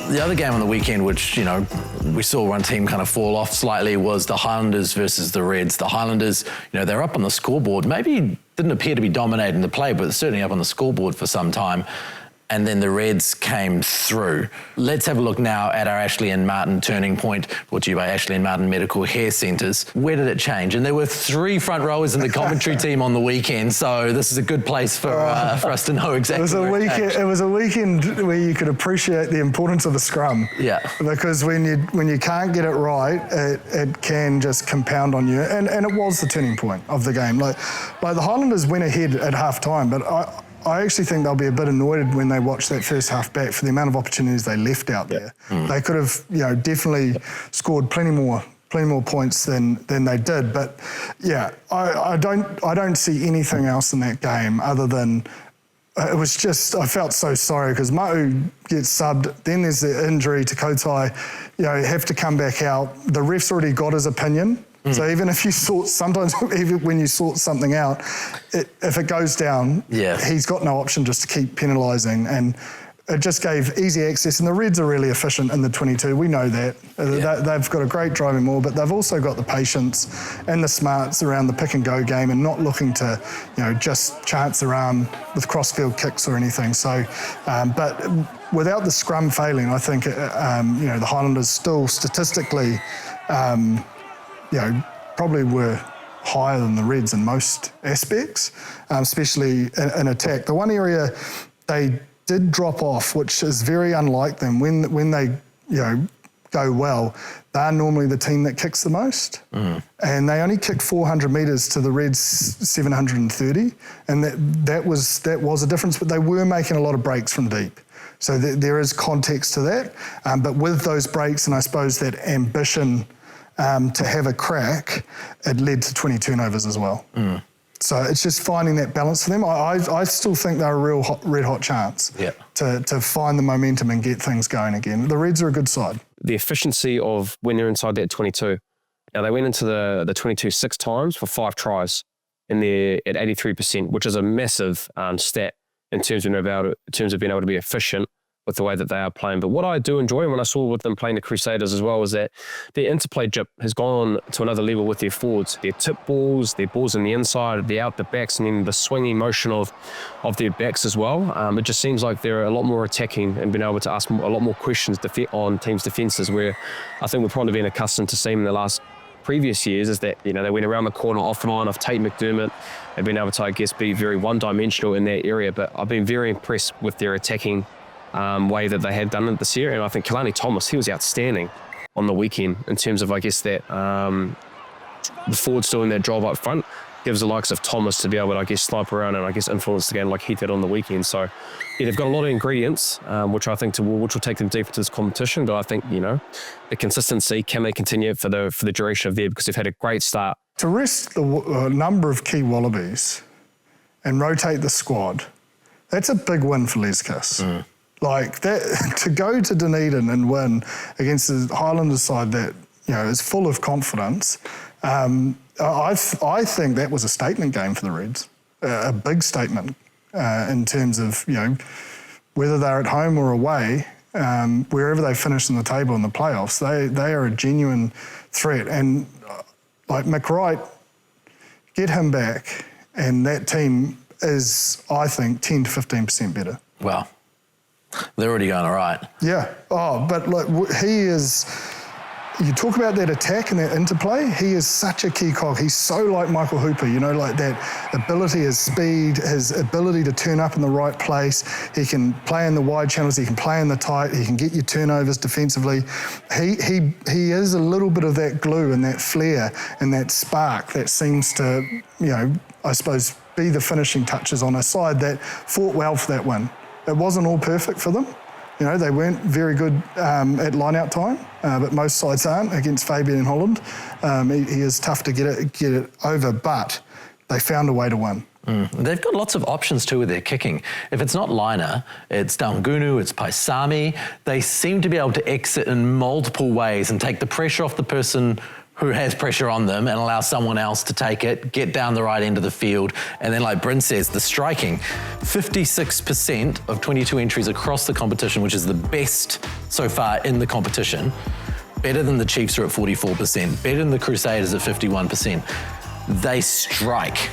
The other game on the weekend, which, we saw one team kind of fall off slightly, was the Highlanders versus the Reds. The Highlanders, they're up on the scoreboard. Maybe didn't appear to be dominating the play, but certainly up on the scoreboard for some time. And then the Reds came through. Let's have a look now at our Ashley and Martin turning point, brought to you by Ashley and Martin Medical Hair Centres. Where did it change? And there were 3 front rowers in the commentary team on the weekend, so this is a good place for us to know exactly it was a weekend where you could appreciate the importance of the scrum. Yeah. Because when you can't get it right, it can just compound on you. And it was the turning point of the game. Like the Highlanders went ahead at half-time, but I actually think they'll be a bit annoyed when they watch that first half back for the amount of opportunities they left out there. They could have, definitely scored plenty more points than they did. But yeah, I don't see anything else in that game other than it was just, I felt so sorry because Ma'u gets subbed, then there's the injury to Kotai, have to come back out. The ref's already got his opinion. So even if you sometimes even when you sort something out, if it goes down, he's got no option just to keep penalising. And it just gave easy access. And the Reds are really efficient in the 22. We know that. They've got a great driving maul, but they've also got the patience and the smarts around the pick and go game and not looking to, just chance around with crossfield kicks or anything. So, but without the scrum failing, I think, the Highlanders still statistically, probably were higher than the Reds in most aspects, especially in attack. The one area they did drop off, which is very unlike them, when they go well, they're normally the team that kicks the most. And they only kicked 400 metres to the Reds 730, and that was a difference, but they were making a lot of breaks from deep. So there is context to that. But with those breaks and I suppose that ambition to have a crack, it led to 20 turnovers as well. So it's just finding that balance for them. I still think they're a real red hot chance to find the momentum and get things going again. The Reds are a good side. The efficiency of when they're inside that 22. Now they went into the 22 6 times for 5 tries, and they're at 83%, which is a massive stat in terms of being able to be efficient with the way that they are playing. But what I do enjoy, and when I saw with them playing the Crusaders as well, is that their interplay jip has gone to another level with their forwards. Their tip balls, their balls in the inside, the out the backs, and then the swinging motion of their backs as well. It just seems like they're a lot more attacking and being able to ask a lot more questions on teams' defences, where I think we've probably been accustomed to seeing in the last previous years is that, they went around the corner off line of Tate McDermott and been able to, I guess, be very one-dimensional in that area. But I've been very impressed with their attacking way that they had done it this year. And I think Kalani Thomas, he was outstanding on the weekend in terms of, I guess, that the forwards doing their job up front gives the likes of Thomas to be able to, I guess, snipe around and, I guess, influence the game like he did on the weekend. So, yeah, they've got a lot of ingredients, which I think which will take them deep into this competition. But I think, the consistency, can they continue for the duration of there, because they've had a great start. To rest the number of key Wallabies and rotate the squad, that's a big win for Les Kiss. Like that, to go to Dunedin and win against the Highlanders side that is full of confidence. I think that was a statement game for the Reds, a big statement in terms of whether they're at home or away, wherever they finish in the table in the playoffs, they are a genuine threat. And like McWright, get him back, and that team is, I think, 10 to 15% better. Wow. They're already going all right. Yeah. Oh, but look, he is... You talk about that attack and that interplay, he is such a key cog. He's so like Michael Hooper, like that ability, his speed, his ability to turn up in the right place. He can play in the wide channels, he can play in the tight, he can get you turnovers defensively. He is a little bit of that glue and that flair and that spark that seems to, I suppose, be the finishing touches on a side that fought well for that win. It wasn't all perfect for them. They weren't very good at line-out time, but most sides aren't against Fabian in Holland. He is tough to get it over, but they found a way to win. They've got lots of options too with their kicking. If it's not Liner, it's Daungunu, it's Paisami. They seem to be able to exit in multiple ways and take the pressure off the person who has pressure on them and allow someone else to take it, get down the right end of the field. And then like Bryn says, the striking, 56% of 22 entries across the competition, which is the best so far in the competition. Better than the Chiefs are at 44%, better than the Crusaders at 51%. They strike.